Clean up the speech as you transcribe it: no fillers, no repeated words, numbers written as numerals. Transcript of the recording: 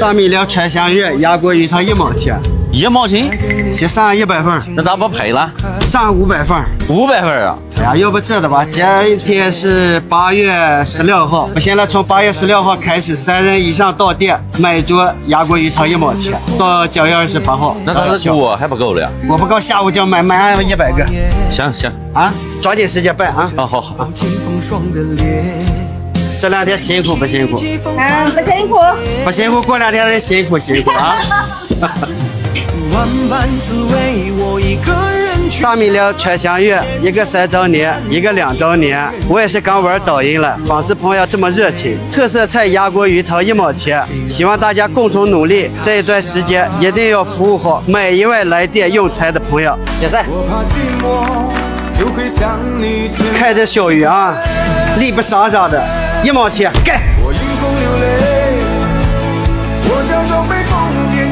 大米料川香鱼，压锅鱼头1毛钱， 1毛钱，先上100份，那咋不赔了上500份。 ？500份啊！哎呀，要不这的吧，今天是8月16号，我现在从8月16号开始，3人以上到店买桌压锅鱼头1毛钱，到9月28号。那咋是我还不够了呀？我不够，下午就买100个。行行啊，抓紧时间办啊！好好。这2天辛苦不辛苦？不辛苦。不辛苦，过2天辛苦啊！大米料川香鱼，一个3周年，一个2周年。我也是刚玩抖音了，方式朋友这么热情。特色菜压锅鱼头1毛钱，希望大家共同努力，这一段时间一定要服务好每一位来店用餐的朋友。解散。看这小鱼啊，力不伤伤的，1毛钱，给。我假装被疯癫